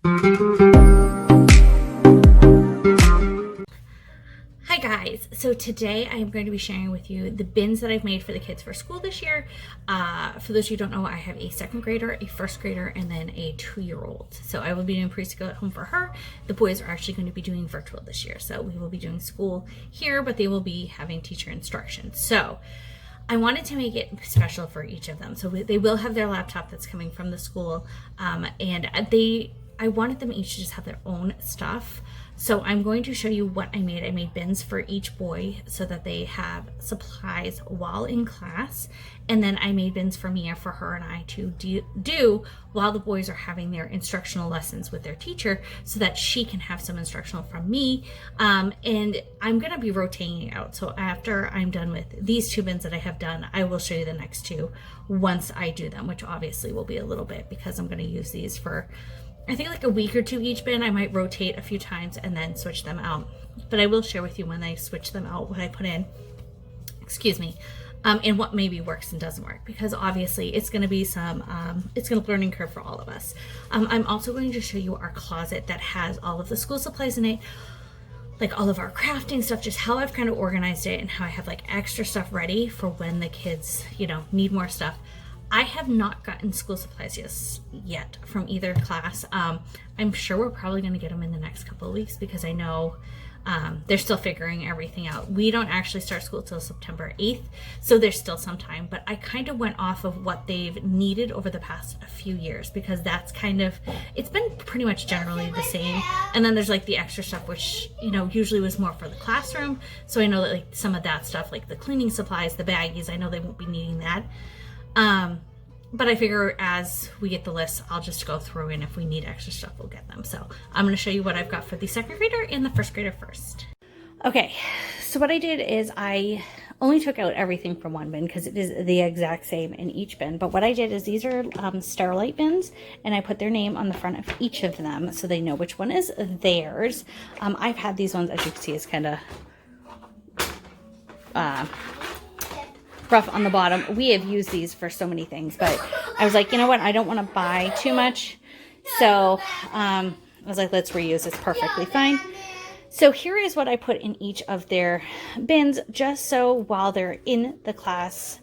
Hi guys, so today I'm going to be sharing with you the bins that I've made for the kids for school this year. For those of you who don't know, I have a second grader, a first grader, and then a 2-year-old. So I will be doing preschool at home for her. The boys are actually going to be doing virtual this year. So we will be doing school here, but they will be having teacher instruction. So I wanted to make it special for each of them. So they will have their laptop that's coming from the school, and I wanted them each to just have their own stuff. So I'm going to show you what I made. I made bins for each boy so that they have supplies while in class. And then I made bins for Mia, for her and I to do while the boys are having their instructional lessons with their teacher, so that she can have some instructional from me. And I'm going to be rotating it out. So after I'm done with these 2 bins that I have done, I will show you the next 2 once I do them, which obviously will be a little bit because I'm going to use these for, I think, like a week or 2 each bin. I might rotate a few times and then switch them out. But I will share with you when I switch them out what I put in, and what maybe works and doesn't work, because obviously it's going to be it's going to be a learning curve for all of us. I'm also going to show you our closet that has all of the school supplies in it, like all of our crafting stuff, just how I've kind of organized it and how I have like extra stuff ready for when the kids, need more stuff. I have not gotten school supplies yet from either class. I'm sure we're probably going to get them in the next couple of weeks, because I know they're still figuring everything out. We don't actually start school till September 8th, so there's still some time. But I kind of went off of what they've needed over the past few years, because that's it's been pretty much generally the same. And then there's like the extra stuff, which, usually was more for the classroom. So I know that like some of that stuff, like the cleaning supplies, the baggies, I know they won't be needing that. But I figure as we get the list, I'll just go through, and if we need extra stuff, we'll get them. So I'm going to show you what I've got for the second grader and the first grader first. Okay, so what I did is I only took out everything from one bin because it is the exact same in each bin. But what I did is these are Starlight bins, and I put their name on the front of each of them so they know which one is theirs. I've had these ones, as you can see, it's kind of rough on the bottom. We have used these for so many things, but I was like, you know what, I don't want to buy too much, so I was like, let's reuse. It's perfectly fine. So here is what I put in each of their bins, just so while they're in the class,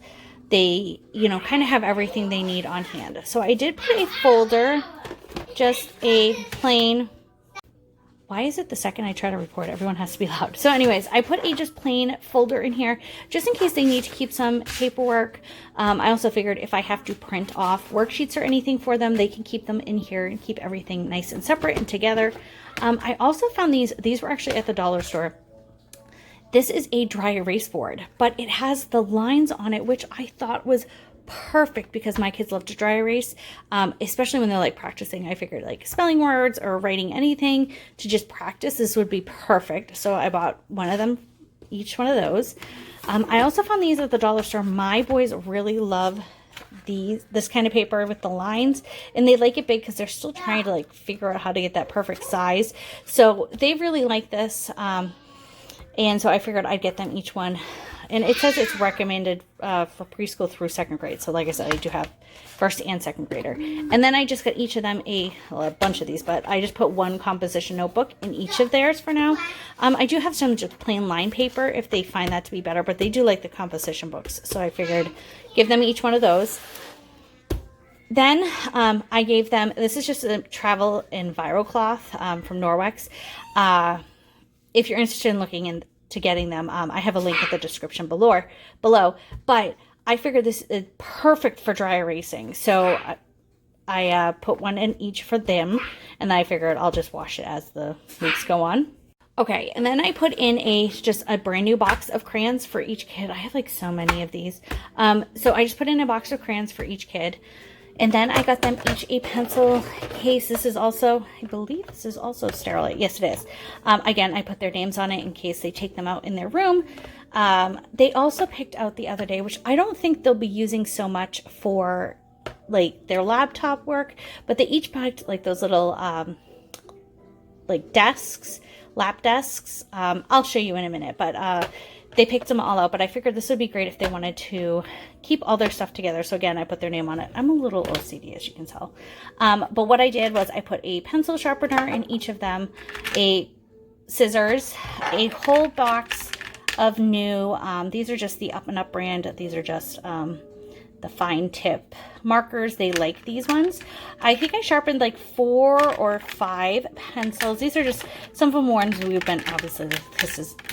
they kind of have everything they need on hand. So I did put a folder, just a plain, why is it the second I try to record, everyone has to be loud? So anyways, I put a just plain folder in here, just in case they need to keep some paperwork. I also figured if I have to print off worksheets or anything for them, they can keep them in here and keep everything nice and separate and together. I also found these were actually at the dollar store. This is a dry erase board, but it has the lines on it, which I thought was perfect because my kids love to dry erase, especially when they're like practicing. I figured like spelling words or writing anything to just practice, this would be perfect. So I bought one of them, each one of those. I also found these at the dollar store. My boys really love this kind of paper with the lines, and they like it big because they're still trying to like figure out how to get that perfect size. So they really like this, and so I figured I'd get them each one. And it says it's recommended for preschool through second grade. So like I said, I do have first and second grader. And then I just got each of them a bunch of these, but I just put one composition notebook in each of theirs for now. I do have some just plain line paper if they find that to be better, but they do like the composition books. So I figured give them each one of those. Then I gave them, this is just a travel enviro cloth from Norwex. If you're interested in looking into getting them, I have a link in the description below, but I figured this is perfect for dry erasing. So I put one in each for them, and then I figured I'll just wash it as the weeks go on. Okay, and then I put in just a brand new box of crayons for each kid. I have like so many of these. So I just put in a box of crayons for each kid. And then I got them each a pencil case. This is also, I believe this is also Starlight. Yes, it is. Again, I put their names on it in case they take them out in their room. They also picked out the other day, which I don't think they'll be using so much for like their laptop work, but they each picked like those little like desks, lap desks. I'll show you in a minute, but they picked them all out, but I figured this would be great if they wanted to keep all their stuff together. So again, I put their name on it. I'm a little OCD, as you can tell. But what I did was I put a pencil sharpener in each of them, a scissors, a whole box of new, these are just the Up and Up brand. These are just the fine tip markers. They like these ones. I think I sharpened like 4 or 5 pencils. These are just some of them ones we've been, obviously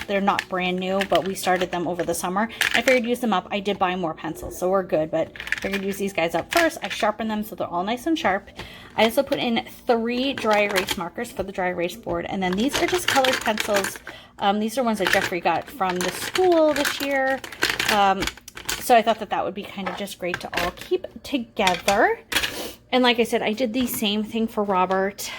they're not brand new, but we started them over the summer. I figured use them up. I did buy more pencils, so we're good, but I figured use these guys up first. I sharpened them so they're all nice and sharp. I also put in 3 dry erase markers for the dry erase board, and then these are just colored pencils. These are ones that Jeffrey got from the school this year. So I thought that that would be kind of just great to all keep together. And like I said, I did the same thing for Robert.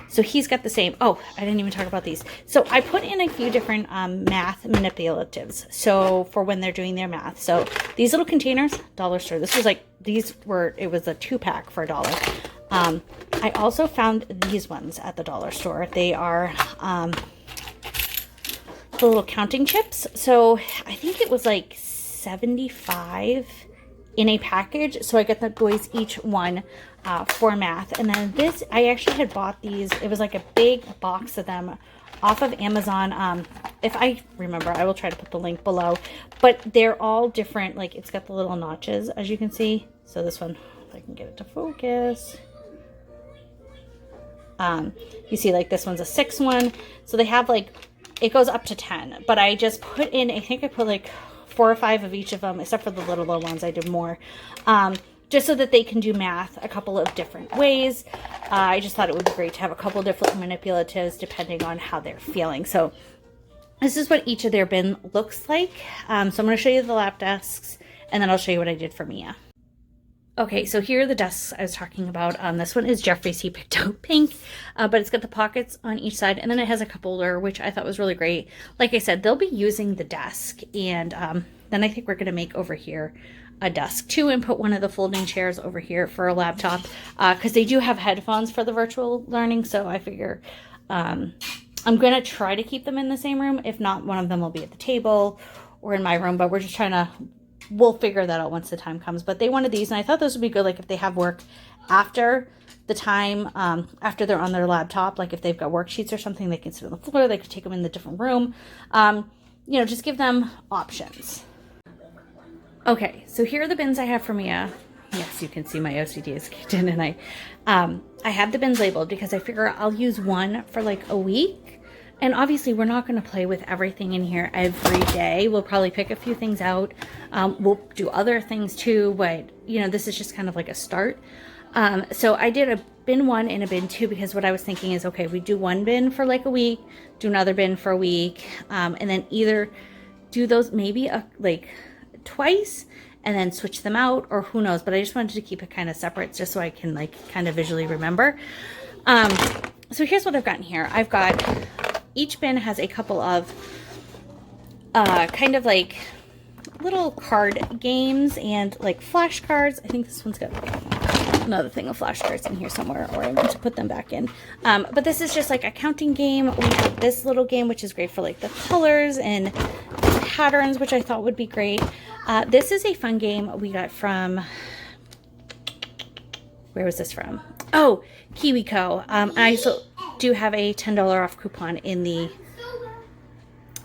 So he's got the same. Oh, I didn't even talk about these. So I put in a few different math manipulatives. So for when they're doing their math. So these little containers, dollar store. This was like, it was a 2-pack for $1. I also found these ones at the dollar store. They are the little counting chips. So I think it was like 75 in a package, so I got the boys each one for math. And then this, I actually had bought these. It was like a big box of them off of Amazon. If I remember, I will try to put the link below, but they're all different. Like, it's got the little notches, as you can see. So this one, if I can get it to focus, you see, like, this one's a 6 one. So they have like, it goes up to 10, but I just put in, I think I put like 4 or 5 of each of them, except for the littler ones. I did more, just so that they can do math a couple of different ways. I just thought it would be great to have a couple different manipulatives depending on how they're feeling. So this is what each of their bin looks like. So I'm going to show you the lap desks, and then I'll show you what I did for Mia. Okay, so here are the desks I was talking about. This one is Jeffrey's. He picked out pink, but it's got the pockets on each side, and then it has a cup holder, which I thought was really great. Like I said, they'll be using the desk, and then I think we're going to make over here a desk too, and put one of the folding chairs over here for a laptop, because they do have headphones for the virtual learning, so I figure I'm going to try to keep them in the same room. If not, one of them will be at the table or in my room, but we're just trying to, we'll figure that out once the time comes. But they wanted these, and I thought those would be good, like if they have work after the time, after they're on their laptop, like if they've got worksheets or something, they can sit on the floor, they could take them in the different room, you know, just give them options. Okay, so here are the bins I have for Mia. Yes, you can see my OCD is kicked in, and I have the bins labeled because I figure I'll use one for like a week. And obviously we're not going to play with everything in here every day. We'll probably pick a few things out. We'll do other things too, but you know, this is just kind of like a start. So I did a bin 1 and a bin 2 because what I was thinking is, okay, we do one bin for like a week, do another bin for a week, and then either do those maybe like twice and then switch them out, or who knows. But I just wanted to keep it kind of separate just so I can like kind of visually remember. So here's what I've got in here. I've got, each bin has a couple of kind of like little card games and like flashcards. I think this one's got another thing of flashcards in here somewhere, or I want to put them back in. But this is just like a counting game. We have this little game, which is great for like the colors and patterns, which I thought would be great. This is a fun game we got from, where was this from? Oh, KiwiCo. I also do have a $10 off coupon in the,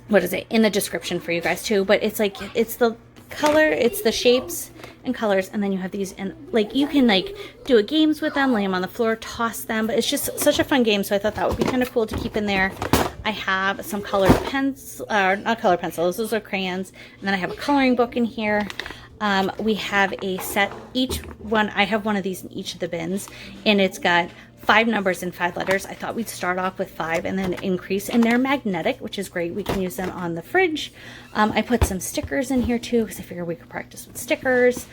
what is it, in the description for you guys too. But it's like, it's the color, it's the shapes and colors, and then you have these, and like you can like do a games with them, lay them on the floor, toss them, but it's just such a fun game. So I thought that would be kind of cool to keep in there. I have some colored pens, not colored pencils, those are crayons, and then I have a coloring book in here. We have a set, each one, I have one of these in each of the bins, and it's got 5 numbers and 5 letters. I thought we'd start off with 5 and then increase, and they're magnetic, which is great. We can use them on the fridge. I put some stickers in here too, because I figured we could practice with stickers.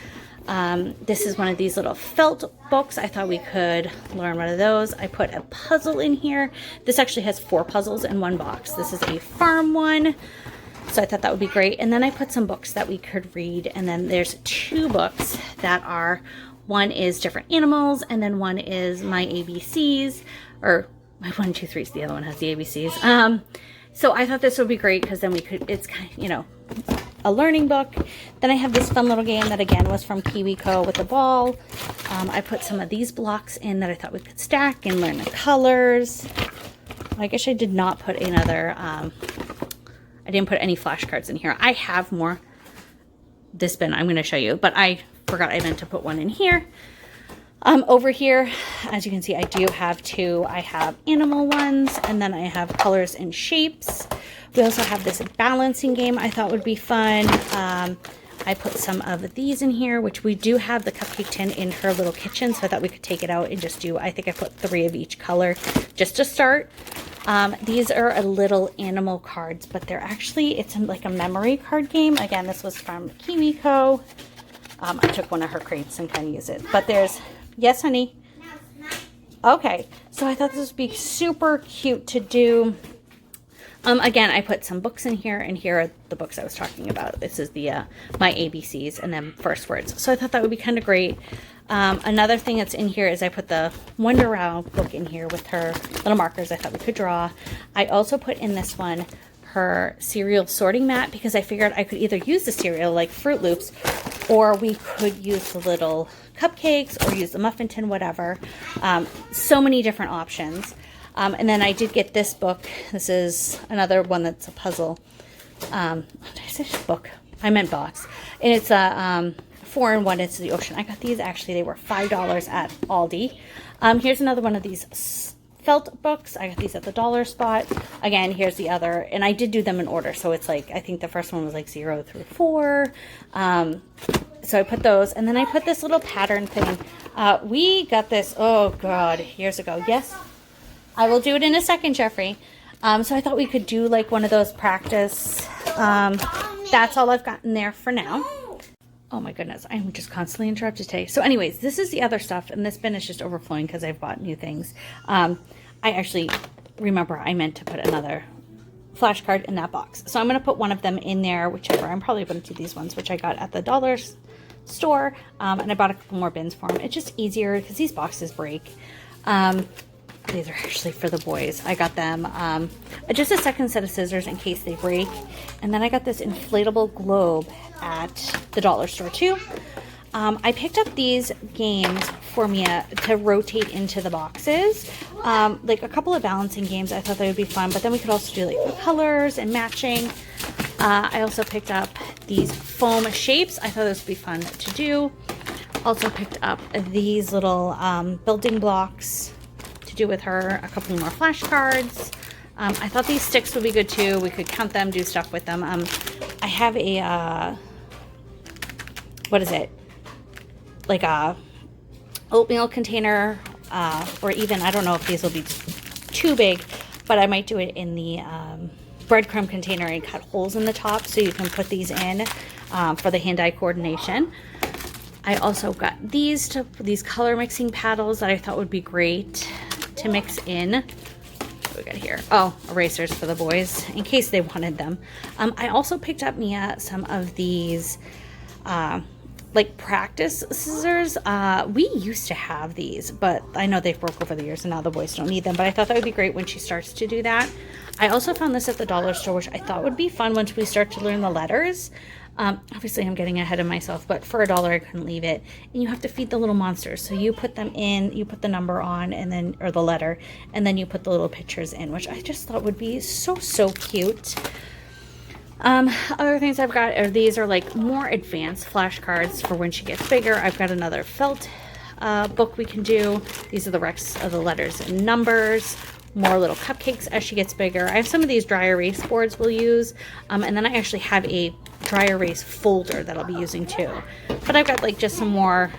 This is one of these little felt books. I thought we could learn one of those. I put a puzzle in here. This actually has 4 puzzles in one box. This is a farm one. So I thought that would be great. And then I put some books that we could read. And then there's 2 books that are, one is different animals, and then one is my ABCs, or my 1, 2, 3s. The other one has the ABCs. So I thought this would be great because then we could, it's kind of, you know, a learning book. Then I have this fun little game that again was from KiwiCo with the ball. I put some of these blocks in that I thought we could stack and learn the colors. I guess I did not put another, I didn't put any flashcards in here. I have more. This bin I'm going to show you, but I forgot I meant to put one in here. Over here, as you can see, I do have two. I have animal ones, and then I have colors and shapes. We also have this balancing game I thought would be fun. I put some of these in here, which we do have the cupcake tin in her little kitchen, so I thought we could take it out and just do, I think I put 3 of each color just to start. These are a little animal cards, but they're actually, it's like a memory card game. Again, this was from KiwiCo. I took one of her crates and kind of used it. But there's, yes, honey? Okay, so I thought this would be super cute to do. Again, I put some books in here, and here are the books I was talking about. This is the my ABCs and then first words. So I thought that would be kind of great. Another thing that's in here is I put the Wonder Wow book in here with her little markers I thought we could draw. I also put in this one her cereal sorting mat because I figured I could either use the cereal like Fruit Loops, or we could use the little cupcakes or use the muffin tin, whatever. So many different options. And then I did get this book. This is another one that's a puzzle. Did I say book? I meant box. And it's a 4-in-1 into the ocean. I got these, actually, they were $5 at Aldi. Here's another one of these felt books. I got these at the dollar spot. Again, here's the other. And I did do them in order. So it's like, I think the first one was like 0 through 4. So I put those. And then I put this little pattern thing. We got this, oh God, years ago. Yes? I will do it in a second, Jeffrey. So I thought we could do like one of those practice. That's all I've gotten there for now. Oh my goodness, I'm just constantly interrupted today. So anyways, this is the other stuff, and this bin is just overflowing because I've bought new things. I actually remember I meant to put another flashcard in that box. So I'm going to put one of them in there, whichever. I'm probably going to do these ones, which I got at the dollar store. And I bought a couple more bins for them. It's just easier because these boxes break. These are actually for the boys. I got them just a second set of scissors in case they break. And then I got this inflatable globe at the dollar store too. I picked up these games for Mia to rotate into the boxes. Like a couple of balancing games. I thought they would be fun. But then we could also do like the colors and matching. I also picked up these foam shapes. I thought this would be fun to do. Also picked up these little building blocks do with her, a couple more flashcards. I thought these sticks would be good too. We could count them, do stuff with them. I have a what is it, like a oatmeal container, or even, I don't know if these will be too big, but I might do it in the breadcrumb container and cut holes in the top so you can put these in for the hand-eye coordination. I also got these color mixing paddles that I thought would be great to mix in. What do we got here? Oh, erasers for the boys in case they wanted them. I also picked up Mia some of these like practice scissors. We used to have these, but I know they've broke over the years and now the boys don't need them, but I thought that would be great when she starts to do that. I also found this at the dollar store, which I thought would be fun once we start to learn the letters. Obviously I'm getting ahead of myself, but for $1 I couldn't leave it. And you have to feed the little monsters. So you put them in, you put the number on, and then, or the letter, and then you put the little pictures in, which I just thought would be so cute. Other things I've got are these are like more advanced flashcards for when she gets bigger. I've got another felt book we can do. These are the rest of the letters and numbers. More little cupcakes as she gets bigger. I have some of these dry erase boards we'll use. And then I actually have a dry erase folder that I'll be using too. But I've got like just some more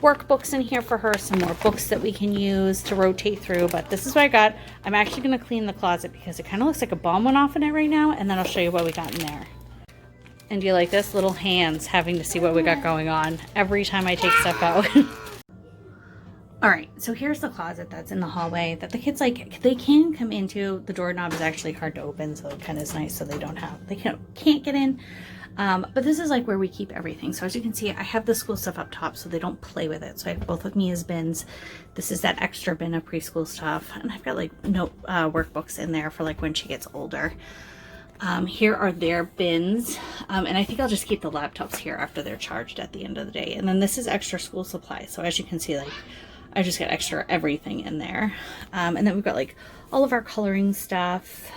workbooks in here for her, some more books that we can use to rotate through. But this is what I got. I'm actually going to clean the closet because it kind of looks like a bomb went off in it right now. And then I'll show you what we got in there. And do you like this? Little hands having to see what we got going on every time I take stuff out. All right, so here's the closet that's in the hallway that the kids like. They can come into. The doorknob is actually hard to open, so it kind of is nice so they don't have, they can't get in. But this is like where we keep everything. So as you can see, I have the school stuff up top so they don't play with it. So I have both of Mia's bins. This is that extra bin of preschool stuff. And I've got like workbooks in there for like when she gets older. Here are their bins. And I think I'll just keep the laptops here after they're charged at the end of the day. And then this is extra school supplies. So as you can see, like I just got extra everything in there. And then we've got like all of our coloring stuff,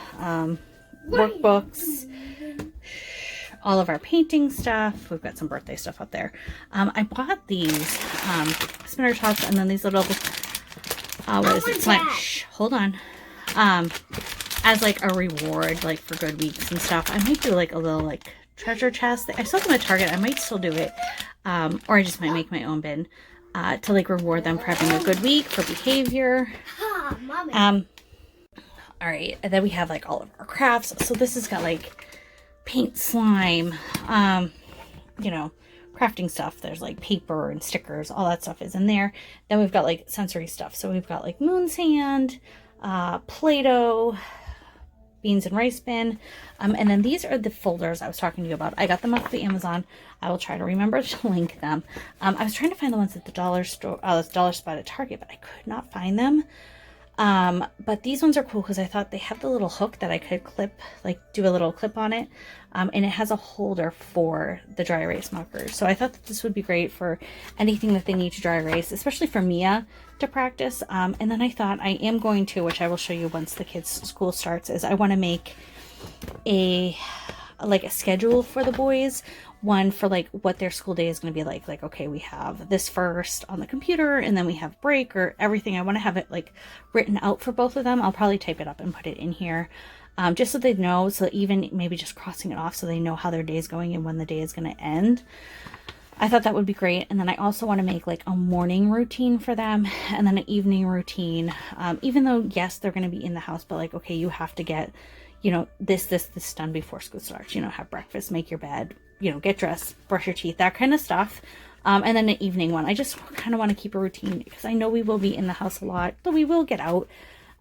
workbooks, all of our painting stuff. We've got some birthday stuff up there. I bought these spinner tops and then these little, what is it? Shh, hold on. As like a reward, like for good weeks and stuff. I might do like a little like treasure chest. I saw them at Target. I might still do it. Or I just might make my own bin to like reward them for having a good week, for behavior. All right. And then we have like all of our crafts. So this has got like paint, slime, you know, crafting stuff. There's like paper and stickers, all that stuff is in there. Then we've got like sensory stuff. So we've got like moon sand, Play-Doh, beans and rice bin. And then these are the folders I was talking to you about. I got them off the Amazon. I will try to remember to link them. I was trying to find the ones at the dollar spot at Target, but I could not find them. But these ones are cool because I thought they have the little hook that I could clip, like do a little clip on it. And it has a holder for the dry erase markers. So I thought that this would be great for anything that they need to dry erase, especially for Mia to practice. And then I thought I am going to, which I will show you once the kids' school starts, is I want to make a schedule for the boys. One for like what their school day is going to be like okay, we have this first on the computer and then we have break or everything. I want to have it like written out for both of them. I'll probably type it up and put it in here, just so they know, so even maybe just crossing it off so they know how their day is going and when the day is going to end. I thought that would be great. And then I also want to make like a morning routine for them and then an evening routine, even though yes, they're going to be in the house, but like, okay, you have to get, you know, this done before school starts, you know, have breakfast, make your bed, you know, get dressed, brush your teeth, that kind of stuff. And then an evening one. I just kind of want to keep a routine because I know we will be in the house a lot, but we will get out.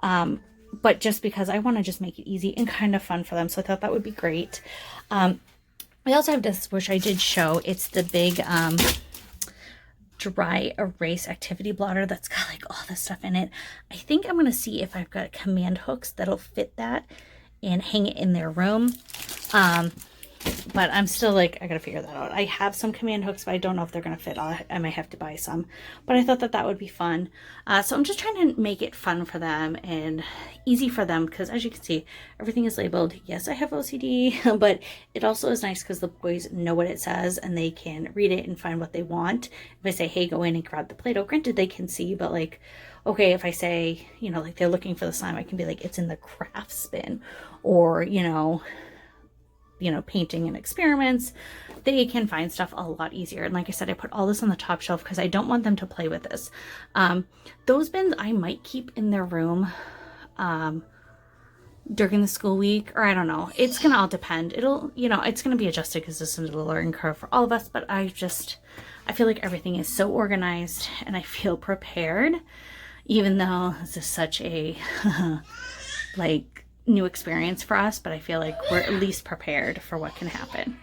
But just because I want to just make it easy and kind of fun for them. So I thought that would be great. We also have this, which I did show. It's the big dry erase activity blotter that's got like all this stuff in it. I think I'm going to see if I've got command hooks that'll fit that and hang it in their room. But I'm still like, I gotta figure that out. I have some command hooks, but I don't know if they're gonna fit. I might have to buy some, but I thought that that would be fun. So I'm just trying to make it fun for them and easy for them, because as you can see, everything is labeled. Yes, I have OCD, but it also is nice because the boys know what it says and they can read it and find what they want. If I say, hey, go in and grab the Play-Doh, granted they can see, but like, okay, if I say, you know, like they're looking for the slime, I can be like, it's in the crafts bin, or, you know, painting and experiments. They can find stuff a lot easier. And like I said, I put all this on the top shelf because I don't want them to play with this. Those bins I might keep in their room during the school week, or I don't know. It's going to all depend. It'll, it's going to be adjusted because this is a learning curve for all of us, but I feel like everything is so organized and I feel prepared, even though this is such a like new experience for us, but I feel like we're at least prepared for what can happen.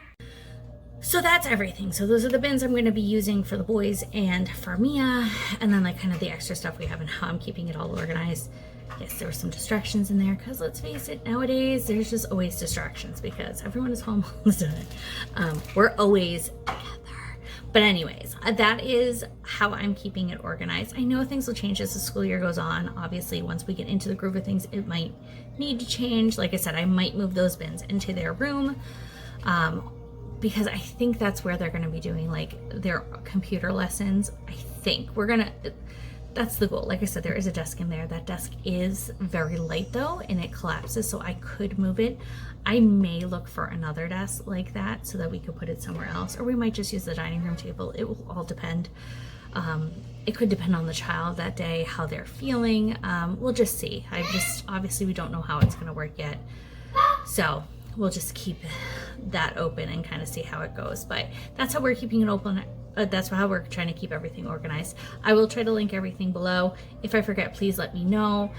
So that's everything. So those are the bins I'm going to be using for the boys and for Mia, and then like kind of the extra stuff we have and how I'm keeping it all organized. Yes, there were some distractions in there because let's face it, nowadays there's just always distractions because everyone is home all the time. We're always together. But anyways, that is how I'm keeping it organized. I know things will change as the school year goes on. Obviously, once we get into the groove of things, it might need to change. Like I said, I might move those bins into their room because I think that's where they're going to be doing like their computer lessons. I think that's the goal. Like I said, there is a desk in there. That desk is very light though, and it collapses, so I could move it. I may look for another desk like that so that we could put it somewhere else, or we might just use the dining room table. It will all depend. It could depend on the child that day, how they're feeling. We'll just see. Obviously we don't know how it's going to work yet. So we'll just keep that open and kind of see how it goes. But that's how we're keeping it open. That's how we're trying to keep everything organized. I will try to link everything below. If I forget, please let me know.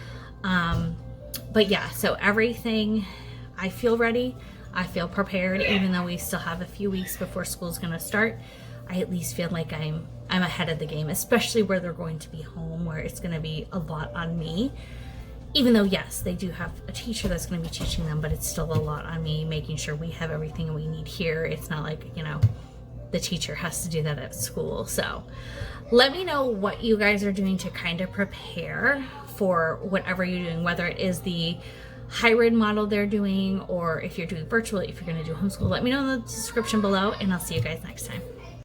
But yeah, so everything, I feel ready. I feel prepared, even though we still have a few weeks before school's going to start. I at least feel like I'm ahead of the game, especially where they're going to be home, where it's going to be a lot on me. Even though, yes, they do have a teacher that's going to be teaching them, but it's still a lot on me, making sure we have everything we need here. It's not like, you know, the teacher has to do that at school. So let me know what you guys are doing to kind of prepare for whatever you're doing, whether it is the hybrid model they're doing, or if you're doing virtual, if you're going to do homeschool. Let me know in the description below, and I'll see you guys next time.